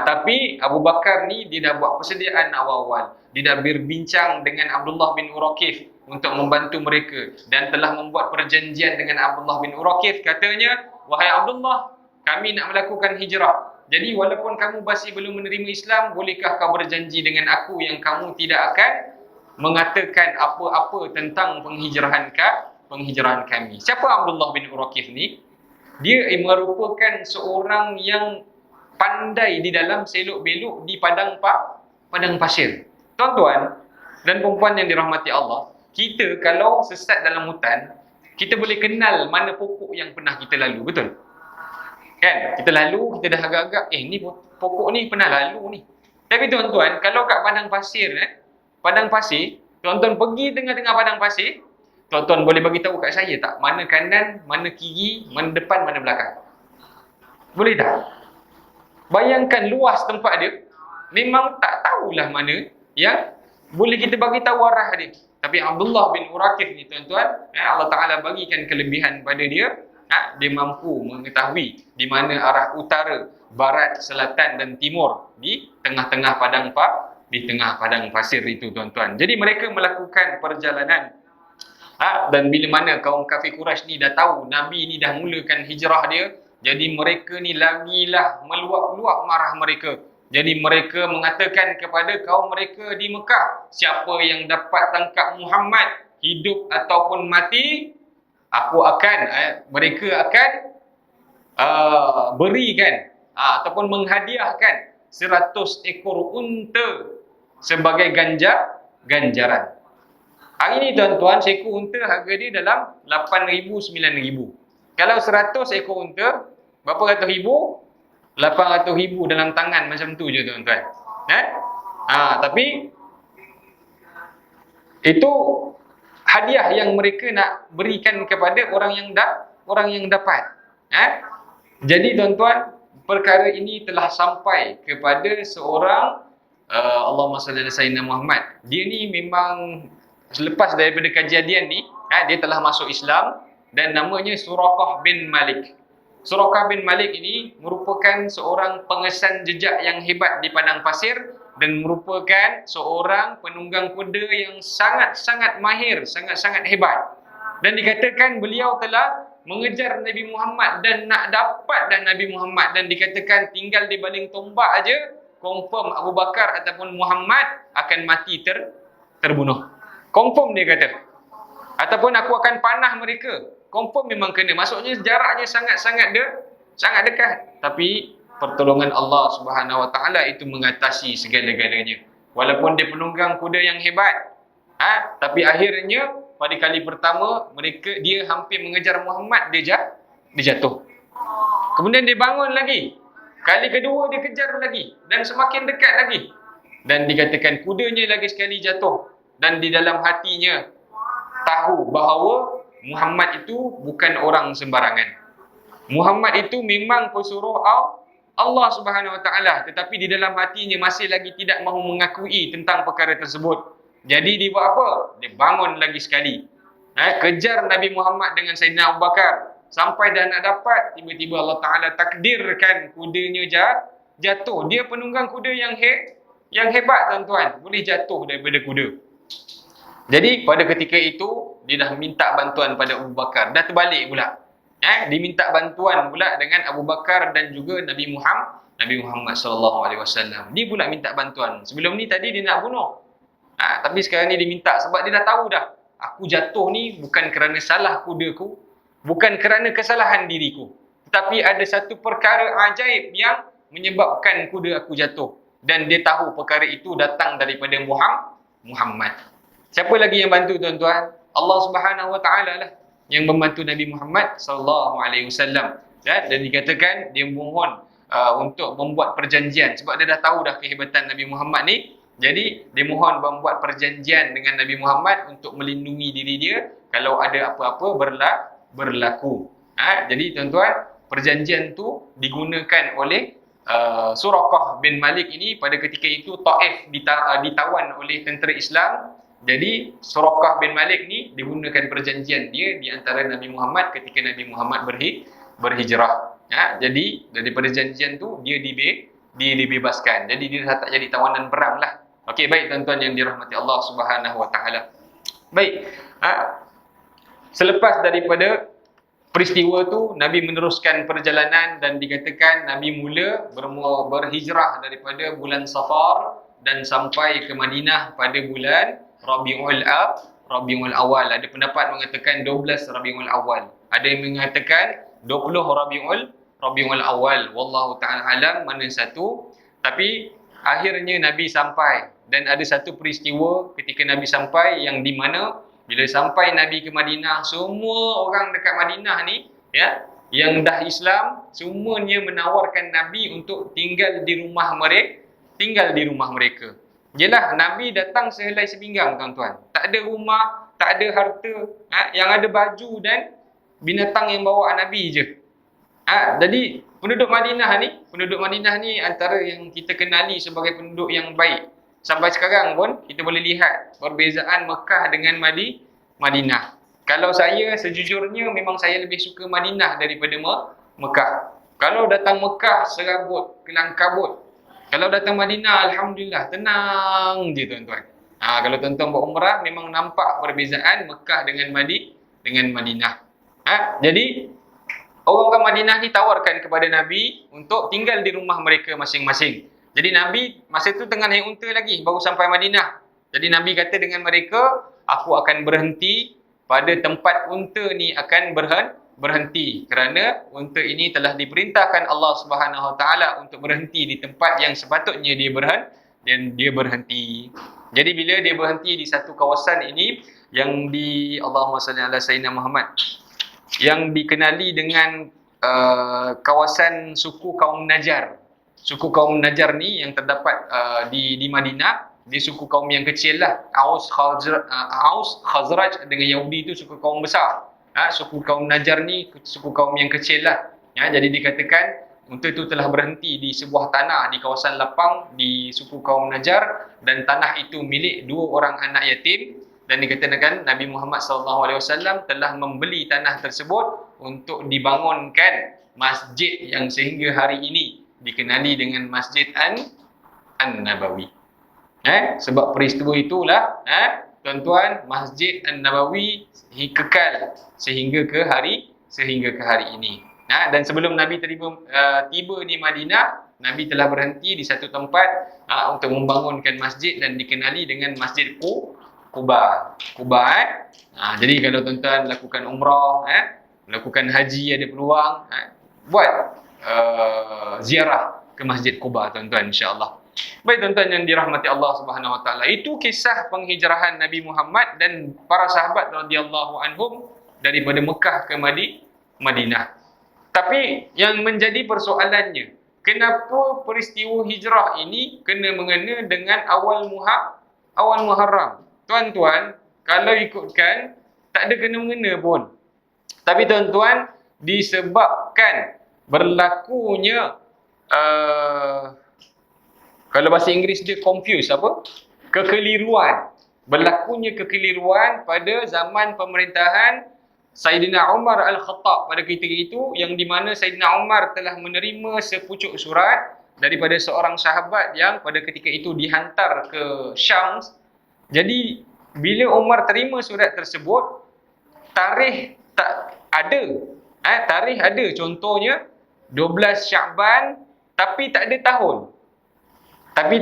Tapi Abu Bakar ni dia dah buat persediaan awal-awal. Dia dah berbincang dengan Abdullah bin Uraqif untuk membantu mereka dan telah membuat perjanjian dengan Abdullah bin Uraqif. Katanya, wahai Abdullah, kami nak melakukan hijrah. Jadi walaupun kamu masih belum menerima Islam, bolehkah kau berjanji dengan aku yang kamu tidak akan mengatakan apa-apa tentang penghijrahan kami. Siapa Abdullah bin Uraqif ni? Dia merupakan seorang yang pandai di dalam selok-belok di padang pasir. Tuan-tuan dan perempuan yang dirahmati Allah, kita kalau sesat dalam hutan, kita boleh kenal mana pokok yang pernah kita lalu, betul? Kan? Kita lalu, kita dah agak-agak, ni pokok ni pernah lalu ni. Tapi tuan-tuan, kalau kat padang pasir, tuan-tuan pergi tengah-tengah padang pasir, tuan-tuan boleh bagi tahu kat saya tak? Mana kanan, mana kiri, mana depan, mana belakang? Boleh tak? Bayangkan luas tempat dia, memang tak tahulah mana yang boleh kita bagi tahu arah dia. Tapi Abdullah bin Uraqif ni tuan-tuan, Allah Ta'ala bagikan kelebihan pada dia. Dia mampu mengetahui di mana arah utara, barat, selatan dan timur di tengah-tengah padang pasir itu tuan-tuan. Jadi mereka melakukan perjalanan. Dan bila mana kaum kafir Quraisy ni dah tahu Nabi ni dah mulakan hijrah dia, jadi mereka ni lagilah meluap-luap marah mereka. Jadi mereka mengatakan kepada kaum mereka di Mekah, siapa yang dapat tangkap Muhammad hidup ataupun mati, mereka akan berikan ataupun menghadiahkan 100 ekor unta sebagai ganjaran. Hari ni tuan-tuan, seekor unta harga dia dalam 8,000-9,000. Kalau 100 ekor unta, berapa ratus ribu? 800,000 dalam tangan macam tu je tuan-tuan. Tapi itu hadiah yang mereka nak berikan kepada orang yang dapat. Jadi tuan-tuan, perkara ini telah sampai kepada seorang Allahumma salli ala sayyidina Muhammad. Dia ni memang selepas daripada kejadian ni, dia telah masuk Islam dan namanya Suraqah bin Malik. Suraqah bin Malik ini merupakan seorang pengesan jejak yang hebat di padang pasir dan merupakan seorang penunggang kuda yang sangat-sangat mahir, sangat-sangat hebat. Dan dikatakan beliau telah mengejar Nabi Muhammad dan nak dapat dah Nabi Muhammad, dan dikatakan tinggal di baling tombak aja, confirm Abu Bakar ataupun Muhammad akan mati terbunuh. Confirm dia kata. Ataupun aku akan panah mereka. Confirm memang kena. Maksudnya jaraknya sangat dekat. Tapi pertolongan Allah Subhanahu Wa Taala itu mengatasi segala-galanya. Walaupun dia penunggang kuda yang hebat, tapi akhirnya pada kali pertama dia hampir mengejar Muhammad, dia jatuh. Kemudian dia bangun lagi. Kali kedua dia kejar lagi dan semakin dekat lagi. Dan dikatakan kudanya lagi sekali jatuh, dan di dalam hatinya tahu bahawa Muhammad itu bukan orang sembarangan. Muhammad itu memang pesuruh Allah Subhanahu Wa Taala, tetapi di dalam hatinya masih lagi tidak mahu mengakui tentang perkara tersebut. Jadi dia buat apa? Dia bangun lagi sekali. Kejar Nabi Muhammad dengan Sayyidina Abu Bakar. Sampai dah nak dapat, tiba-tiba Allah Ta'ala takdirkan kudanya jatuh. Dia penunggang kuda yang hebat tuan-tuan. Boleh jatuh daripada kuda. Jadi pada ketika itu, dia dah minta bantuan pada Abu Bakar. Dah terbalik pula. Dia minta bantuan pula dengan Abu Bakar dan juga Nabi Muhammad SAW. Dia pula minta bantuan. Sebelum ni tadi dia nak bunuh. Tapi sekarang ni dia minta sebab dia dah tahu dah. Aku jatuh ni bukan kerana salah kudaku, bukan kerana kesalahan diriku, tetapi ada satu perkara ajaib yang menyebabkan kuda aku jatuh. Dan dia tahu perkara itu datang daripada Muhammad. Siapa lagi yang bantu tuan-tuan? Allah Subhanahu Wa Taala lah yang membantu Nabi Muhammad SAW. Dan dikatakan dia mohon untuk membuat perjanjian sebab dia dah tahu dah kehebatan Nabi Muhammad ni. Jadi dia mohon membuat perjanjian dengan Nabi Muhammad untuk melindungi diri dia kalau ada apa-apa berlaku. Jadi tuan-tuan, perjanjian tu digunakan oleh Suraqah bin Malik ini pada ketika itu Taif ditawan oleh tentera Islam. Jadi Suraqah bin Malik ni digunakan perjanjian dia di antara Nabi Muhammad ketika Nabi Muhammad berhijrah. Jadi dari perjanjian tu dia dibebaskan. Jadi dia tak jadi tawanan perang lah. Okey, baik tuan-tuan yang dirahmati Allah Subhanahu Wa Taala. Baik. Selepas daripada peristiwa tu, Nabi meneruskan perjalanan dan dikatakan Nabi mula berhijrah daripada bulan Safar dan sampai ke Madinah pada bulan Rabiul Awal. Ada pendapat mengatakan 12 Rabiul Awal. Ada yang mengatakan 20 Rabiul Awal. Wallahu ta'ala alam mana satu. Tapi akhirnya Nabi sampai dan ada satu peristiwa ketika Nabi sampai yang di mana bila sampai Nabi ke Madinah, semua orang dekat Madinah ni yang dah Islam semuanya menawarkan Nabi untuk tinggal di rumah mereka. Jelah Nabi datang sehelai sepinggang tuan-tuan. Tak ada rumah, tak ada harta, yang ada baju dan binatang yang bawa Nabi je. Jadi penduduk Madinah ni antara yang kita kenali sebagai penduduk yang baik. Sampai sekarang pun kita boleh lihat perbezaan Mekah dengan Madinah. Kalau saya sejujurnya memang saya lebih suka Madinah daripada Mekah. Kalau datang Mekah serabut, kelang kabut. Kalau datang Madinah alhamdulillah tenang je tuan-tuan. Kalau tuan-tuan buat umrah memang nampak perbezaan Mekah dengan Madinah. Jadi orang-orang Madinah ni tawarkan kepada Nabi untuk tinggal di rumah mereka masing-masing. Jadi Nabi masa tu tengah naik unta lagi, baru sampai Madinah. Jadi Nabi kata dengan mereka, aku akan berhenti pada tempat unta ni akan berhenti. Kerana unta ini telah diperintahkan Allah Subhanahu Wa Taala untuk berhenti di tempat yang sepatutnya dia berhenti. Jadi bila dia berhenti di satu kawasan ini, yang di Allahumma salli ala Sayyidina Muhammad, yang dikenali dengan kawasan suku kaum Najjar. Suku kaum Najjar ni yang terdapat di Madinah, dia suku kaum yang kecil lah. Aus, Khazraj dengan Yahudi itu suku kaum besar. Suku kaum Najjar ni suku kaum yang kecil lah. Jadi dikatakan unta itu telah berhenti di sebuah tanah di kawasan lapang di suku kaum Najjar, dan tanah itu milik dua orang anak yatim. Dan dikatakan Nabi Muhammad SAW telah membeli tanah tersebut untuk dibangunkan masjid yang sehingga hari ini dikenali dengan Masjid An-Nabawi. Sebab peristiwa itulah tuan-tuan, Masjid An-Nabawi kekal sehingga ke hari ini. Dan sebelum Nabi tiba di Madinah, Nabi telah berhenti di satu tempat untuk membangunkan masjid dan dikenali dengan Masjid Quba. Jadi kalau tuan-tuan lakukan umrah, melakukan haji ada peluang, buat ziarah ke Masjid Quba tuan-tuan, insya-Allah. Baik tuan-tuan yang dirahmati Allah Subhanahu Wa Taala, itu kisah penghijrahan Nabi Muhammad dan para sahabat radhiyallahu anhum daripada Mekah ke Madinah. Tapi yang menjadi persoalannya, kenapa peristiwa hijrah ini kena mengena dengan awal Muharram? Tuan-tuan, kalau ikutkan tak ada kena-mengena pun. Tapi tuan-tuan, disebabkan berlakunya kalau bahasa Inggeris dia confuse kekeliruan. Berlakunya kekeliruan pada zaman pemerintahan Sayyidina Umar Al-Khattab pada ketika itu, yang di mana Sayyidina Umar telah menerima sepucuk surat daripada seorang sahabat yang pada ketika itu dihantar ke Syam. Jadi bila Umar terima surat tersebut, tarikh tak ada. Tarikh ada, contohnya 12 Syakban, tapi tak ada tahun. Tapi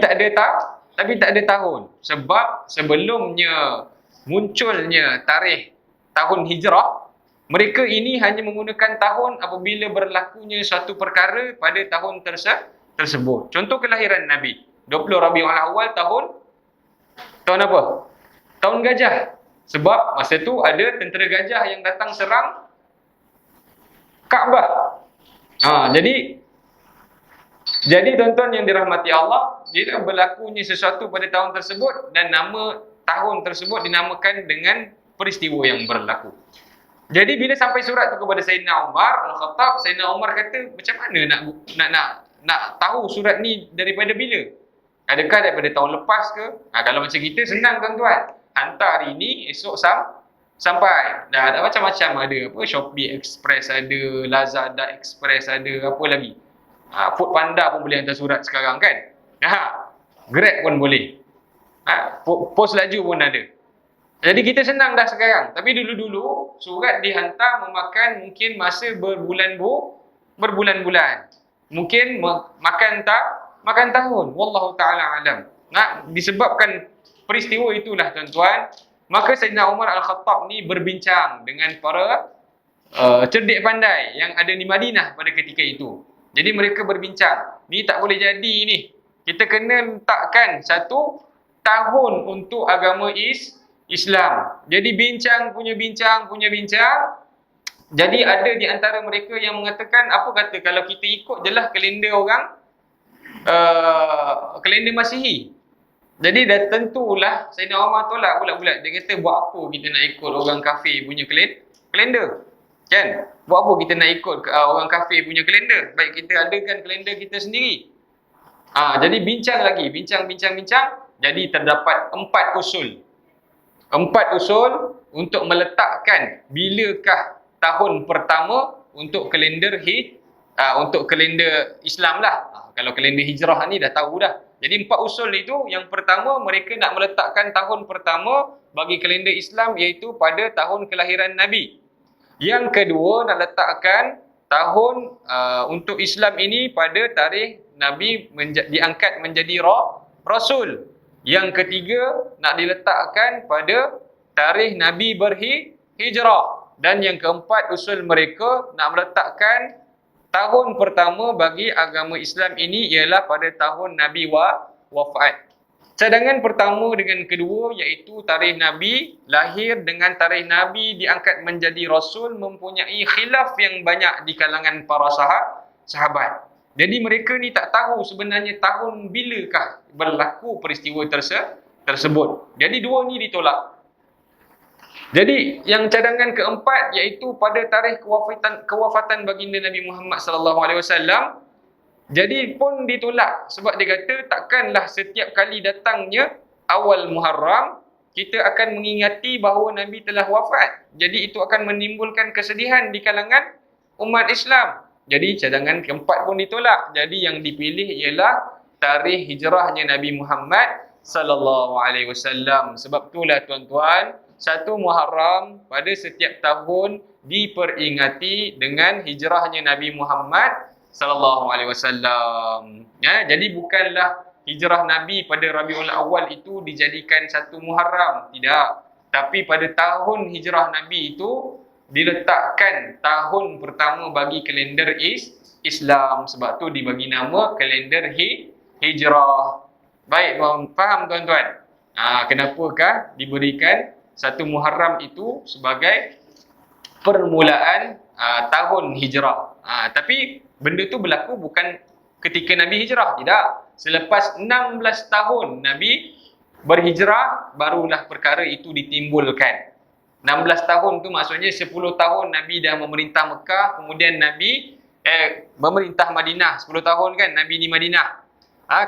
tak ada tahun. Sebab sebelumnya munculnya tarikh tahun hijrah, mereka ini hanya menggunakan tahun apabila berlakunya suatu perkara pada tahun tersebut. Contoh kelahiran Nabi, 20 Rabiul Awal tahun apa? Tahun gajah. Sebab masa tu ada tentera gajah yang datang serang Kaabah. Jadi tuan-tuan yang dirahmati Allah, jika berlakunya sesuatu pada tahun tersebut dan nama tahun tersebut dinamakan dengan peristiwa yang berlaku. Jadi bila sampai surat tu kepada Sayyidina Umar Al-Khattab, Sayyidina Umar kata, macam mana nak tahu surat ni daripada bila? Adakah daripada tahun lepas ke? Kalau macam kita senang tuan-tuan. Hantar hari ni, esok sampai. Dah ada macam-macam, ada apa, Shopee Express ada, Lazada Express ada, apa lagi? Food Panda pun boleh hantar surat sekarang kan? Grab pun boleh. Pos laju pun ada. Jadi kita senang dah sekarang. Tapi dulu-dulu surat dihantar memakan mungkin masa berbulan-bulan. Mungkin makan tahun. Wallahu taala alam. Disebabkan peristiwa itulah tuan-tuan, maka Sayyidina Umar Al-Khattab ni berbincang dengan para cerdik pandai yang ada di Madinah pada ketika itu. Jadi mereka berbincang, ni tak boleh jadi ni. Kita kena letakkan satu tahun untuk agama Islam. Jadi bincang. Jadi ada di antara mereka yang mengatakan, apa kata kalau kita ikut je lah kalender orang, kalender Masihi. Jadi dah tentulah Sayyidina Umar tolak bulat-bulat. Dia kata, buat apa kita nak ikut orang kafir punya kalender? Kan? Buat apa kita nak ikut orang kafir punya kalender? Baik kita adakan kalender kita sendiri. Jadi bincang. Jadi terdapat 4 usul. 4 usul untuk meletakkan bilakah tahun pertama untuk kalender Islam lah. Kalau kalender hijrah ni dah tahu dah. Jadi 4 usul itu, yang pertama mereka nak meletakkan tahun pertama bagi kalender Islam iaitu pada tahun kelahiran Nabi. Yang kedua nak letakkan tahun untuk Islam ini pada tarikh Nabi diangkat menjadi Rasul. Yang ketiga nak diletakkan pada tarikh Nabi berhijrah. Dan yang keempat usul mereka nak meletakkan tahun pertama bagi agama Islam ini ialah pada tahun Nabi wafat. Cadangan pertama dengan kedua iaitu tarikh Nabi lahir dengan tarikh Nabi diangkat menjadi Rasul mempunyai khilaf yang banyak di kalangan para sahabat. Jadi mereka ni tak tahu sebenarnya tahun bilakah berlaku peristiwa tersebut. Jadi dua ni ditolak. Jadi yang cadangan keempat iaitu pada tarikh kewafatan baginda Nabi Muhammad sallallahu alaihi wasallam. Jadi pun ditolak sebab dia kata takkanlah setiap kali datangnya awal Muharram kita akan mengingati bahawa Nabi telah wafat. Jadi itu akan menimbulkan kesedihan di kalangan umat Islam. Jadi cadangan keempat pun ditolak. Jadi yang dipilih ialah tarikh hijrahnya Nabi Muhammad sallallahu alaihi wasallam. Sebab itulah tuan-tuan, 1 Muharram pada setiap tahun diperingati dengan hijrahnya Nabi Muhammad sallallahu alaihi wasallam. Jadi bukanlah hijrah Nabi pada Rabiul Awal itu dijadikan 1 Muharram, tidak. Tapi pada tahun hijrah Nabi itu diletakkan tahun pertama bagi kalender Islam. Sebab tu dibagi nama kalender hijrah. Baik, faham tuan-tuan? Kenapakah diberikan 1 Muharram itu sebagai permulaan tahun hijrah. Tapi benda tu berlaku bukan ketika Nabi hijrah, tidak. Selepas 16 tahun Nabi berhijrah, barulah perkara itu ditimbulkan. 16 tahun tu maksudnya 10 tahun Nabi dah memerintah Mekah, kemudian Nabi memerintah Madinah. 10 tahun kan Nabi di Madinah.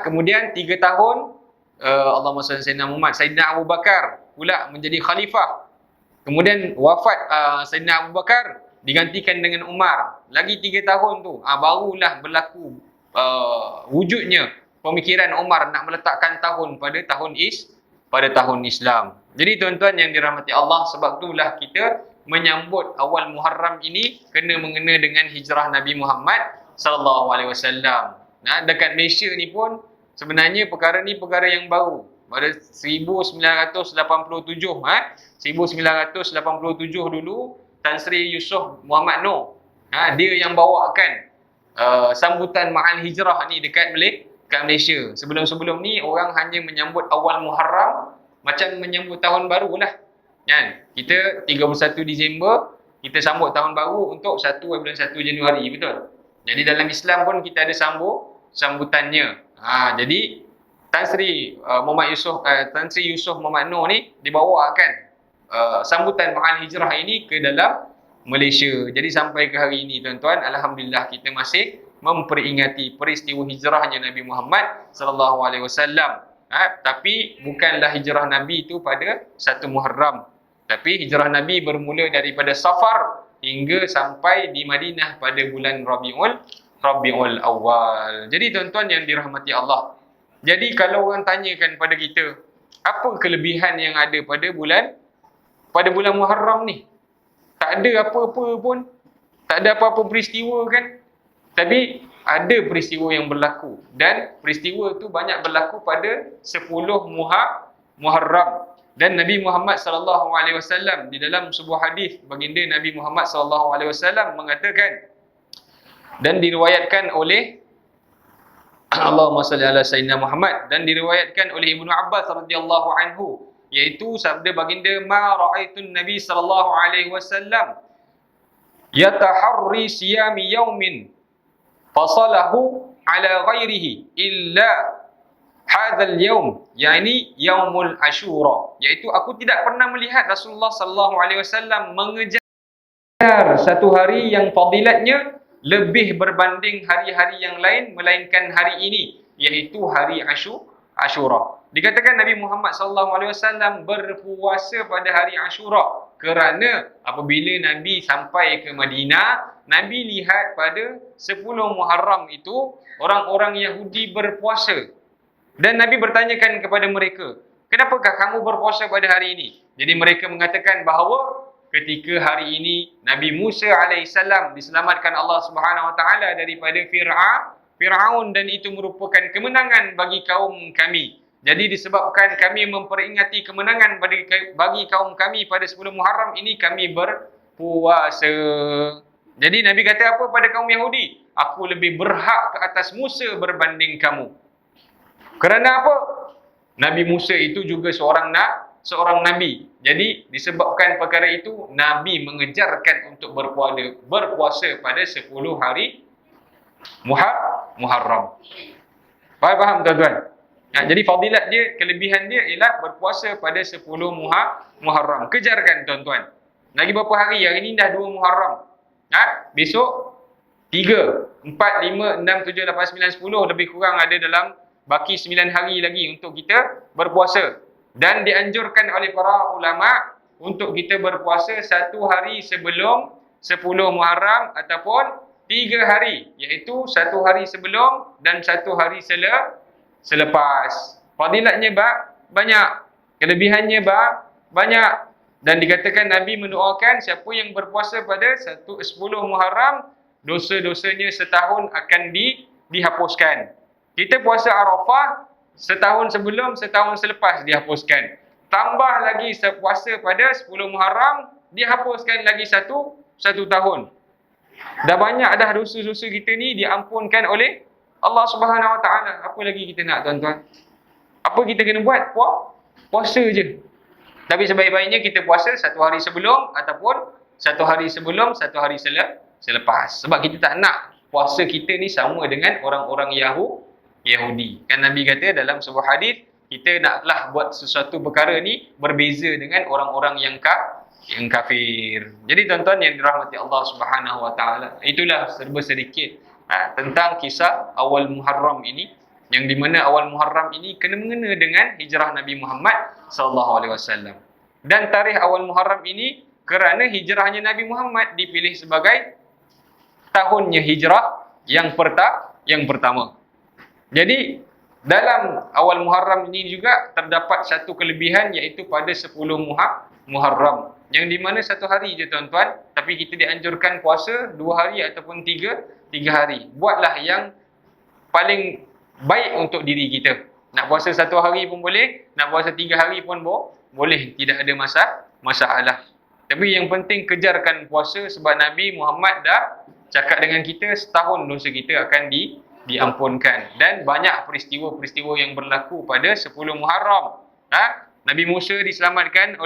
Kemudian 3 tahun Allahumma salli Sayyidina Muhammad, Sayyidina Abu Bakar pula menjadi khalifah. Kemudian wafat Sayyidina Abu Bakar, digantikan dengan Umar. Lagi 3 tahun tu barulah berlaku wujudnya pemikiran Umar nak meletakkan tahun pada tahun Islam. Jadi tuan-tuan yang dirahmati Allah, sebab itulah kita menyambut awal Muharram ini kena mengena dengan hijrah Nabi Muhammad sallallahu alaihi wasallam. Dekat Malaysia ni pun sebenarnya perkara ni perkara yang baru. Pada 1987 1987 dulu Tan Sri Yusof Muhammad Noor, dia yang bawakan sambutan Ma'al Hijrah ni dekat Malaysia. Sebelum-sebelum ni orang hanya menyambut awal Muharram macam menyambut tahun baru lah. Kan? Kita 31 Disember kita sambut tahun baru untuk 1 Januari, betul? Jadi dalam Islam pun kita ada sambutannya. Jadi Tan Sri Yusof Muhammad Noor ni dibawakan sambutan Ma'al Hijrah ini ke dalam Malaysia. Jadi sampai ke hari ini tuan-tuan, alhamdulillah kita masih memperingati peristiwa hijrahnya Nabi Muhammad sallallahu alaihi wasallam. Tapi bukanlah hijrah Nabi itu pada 1 Muharram. Tapi hijrah Nabi bermula daripada Safar hingga sampai di Madinah pada bulan Rabiul Awal. Jadi tuan-tuan yang dirahmati Allah. Jadi kalau orang tanyakan pada kita, apa kelebihan yang ada pada bulan Muharram ni? Tak ada apa-apa pun. Tak ada apa-apa peristiwa kan? Tapi ada peristiwa yang berlaku. Dan peristiwa tu banyak berlaku pada 10 Muharram. Dan Nabi Muhammad sallallahu alaihi wasallam di dalam sebuah hadis, baginda Nabi Muhammad sallallahu alaihi wasallam mengatakan, dan diriwayatkan oleh Allahumma salli ala sayyidina Muhammad, dan diriwayatkan oleh Ibnu Abbas radhiyallahu anhu, iaitu sabda baginda, ma ra'aitun Nabi sallallahu alaihi wasallam yataharri siyami yaumin fasalahu ala ghairihi illa hadzal yaum, yakni yaumul Asyura, iaitu aku tidak pernah melihat Rasulullah sallallahu alaihi wasallam mengejar satu hari yang fadilatnya lebih berbanding hari-hari yang lain melainkan hari ini, iaitu hari Asyura. Dikatakan Nabi Muhammad sallallahu alaihi wasallam berpuasa pada hari Asyura kerana apabila Nabi sampai ke Madinah, Nabi lihat pada 10 Muharram itu orang-orang Yahudi berpuasa. Dan Nabi bertanyakan kepada mereka, kenapakah kamu berpuasa pada hari ini? Jadi mereka mengatakan bahawa ketika hari ini Nabi Musa alaihissalam diselamatkan Allah Subhanahu Wa Taala daripada Fir'aun, dan itu merupakan kemenangan bagi kaum kami. Jadi disebabkan kami memperingati kemenangan bagi kaum kami pada 10 Muharram ini, kami berpuasa. Jadi Nabi kata apa pada kaum Yahudi? Aku lebih berhak ke atas Musa berbanding kamu. Kerana apa? Nabi Musa itu juga seorang Nabi. Jadi disebabkan perkara itu, Nabi mengejarkan untuk berpuasa pada 10 hari Muharram. Faham tuan-tuan? Jadi fadilat dia, kelebihan dia ialah berpuasa pada 10 Muharram. Kejarkan tuan-tuan. Lagi berapa hari? Hari ini dah 2 Muharram. Besok 3, 4, 5, 6, 7, 8, 9, 10, lebih kurang ada dalam baki 9 hari lagi untuk kita berpuasa. Dan dianjurkan oleh para ulama untuk kita berpuasa 1 hari sebelum 10 Muharram ataupun 3 hari, iaitu 1 hari sebelum dan 1 hari selepas. Fadilatnya banyak, kelebihannya banyak. Dan dikatakan Nabi mendoakan siapa yang berpuasa pada 10 Muharram, dosa-dosanya setahun akan dihapuskan. Kita puasa Arafah setahun sebelum, setahun selepas dihapuskan. Tambah lagi puasa pada 10 Muharram, dihapuskan lagi satu tahun. Dah banyak dah dosa-dosa kita ni diampunkan oleh Allah Subhanahu Wa Taala. Apa lagi kita nak tuan-tuan? Apa kita kena buat? Puasa je. Tapi sebaik-baiknya kita puasa 1 hari sebelum ataupun 1 hari sebelum, 1 hari selepas. Sebab kita tak nak puasa kita ni sama dengan orang-orang Yahudi. Kan Nabi kata dalam sebuah hadis, kita naklah buat sesuatu perkara ni berbeza dengan orang-orang yang kafir. Jadi tuan-tuan yang dirahmati Allah Subhanahu Wa Taala, itulah serba sedikit tentang kisah awal Muharram ini, yang di mana awal Muharram ini kena mengena dengan hijrah Nabi Muhammad sallallahu alaihi wasallam. Dan tarikh awal Muharram ini kerana hijrahnya Nabi Muhammad dipilih sebagai tahunnya hijrah yang pertama. Jadi dalam awal Muharram ini juga terdapat satu kelebihan, iaitu pada 10 Muharram, yang di mana 1 hari je tuan-tuan, tapi kita dianjurkan puasa 2 hari ataupun 3 hari. Buatlah yang paling baik untuk diri kita. Nak puasa 1 hari pun boleh, nak puasa 3 hari pun boleh, tidak ada masalah. Tapi yang penting kejarkan puasa, sebab Nabi Muhammad dah cakap dengan kita setahun dosa kita akan diampunkan. Dan banyak peristiwa-peristiwa yang berlaku pada 10 Muharram. Nabi Musa diselamatkan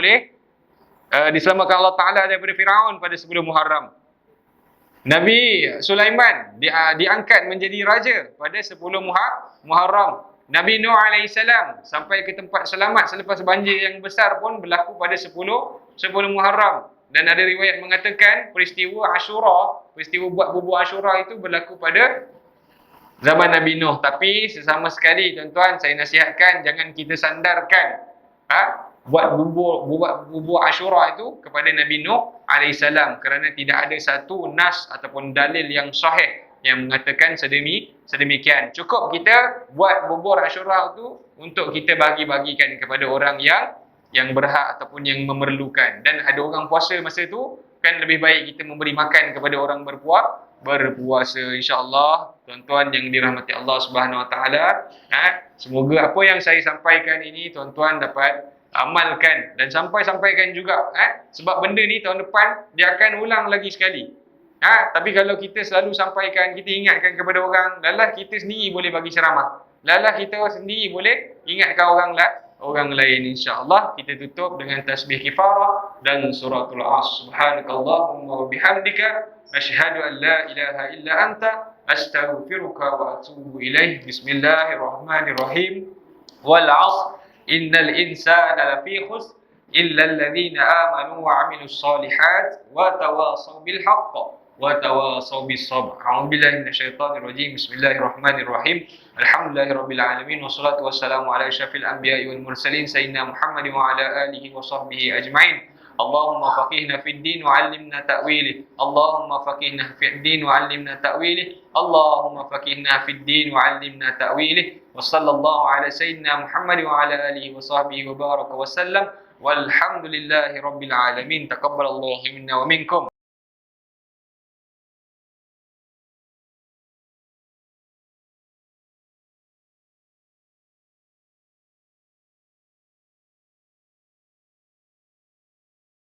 Allah Ta'ala daripada Fir'aun pada 10 Muharram. Nabi Sulaiman diangkat menjadi raja pada 10 Muharram. Nabi Nuh alaihissalam sampai ke tempat selamat selepas banjir yang besar pun berlaku pada 10 Muharram. Dan ada riwayat mengatakan peristiwa Ashura, peristiwa buat bubur Ashura itu berlaku pada zaman Nabi Nuh. Tapi sesama sekali tuan-tuan, saya nasihatkan jangan kita sandarkan buat bubur Ashura itu kepada Nabi Nuh alaihissalam, kerana tidak ada satu nas ataupun dalil yang sahih yang mengatakan sedemikian. Cukup kita buat bubur Ashura itu untuk kita bagi-bagikan kepada orang yang berhak ataupun yang memerlukan. Dan ada orang puasa masa tu, kan lebih baik kita memberi makan kepada orang berpuasa, insya-Allah. Tuan-tuan yang dirahmati Allah Subhanahu Wa Taala, semoga apa yang saya sampaikan ini tuan-tuan dapat amalkan dan sampaikan juga, sebab benda ni tahun depan dia akan ulang lagi sekali. Tapi kalau kita selalu sampaikan, kita ingatkan kepada orang, lalah kita sendiri boleh bagi ceramah, lalah kita sendiri boleh ingatkan orang lain. InsyaAllah kita tutup dengan tasbih kifarah dan suratul As. Subhanakallahumma wa bihamdika asyhadu an la ilaha illa anta astaghfiruka wa atubu ilaih. Bismillahirrahmanirrahim. Wal 'ashr innal insana lafi khusr illa alladhina amanu wa 'amilus solihat wa tawasaw bil haqq wa tawasaw bis sabr. A'udzu billahi minasyaitonir rajim. Bismillahirrahmanirrahim. Alhamdulillahirabbil alamin wassalatu wassalamu ala asyrafil anbiya'i wal mursalin sayyidina Muhammadin wa ala alihi wa sahbihi ajma'in. Allahumma faqihna fid din wa 'allimna ta'wilih. Allahumma faqihna fid din wa 'allimna ta'wilih. Allahumma faqihna fid din wa 'allimna ta'wilih. Wa sallallahu ala sayyidina Muhammadin wa ala alihi wa sahbihi wa baraka wa sallam. Walhamdulillahirabbil alamin. Taqabbalallahu minna wa minkum.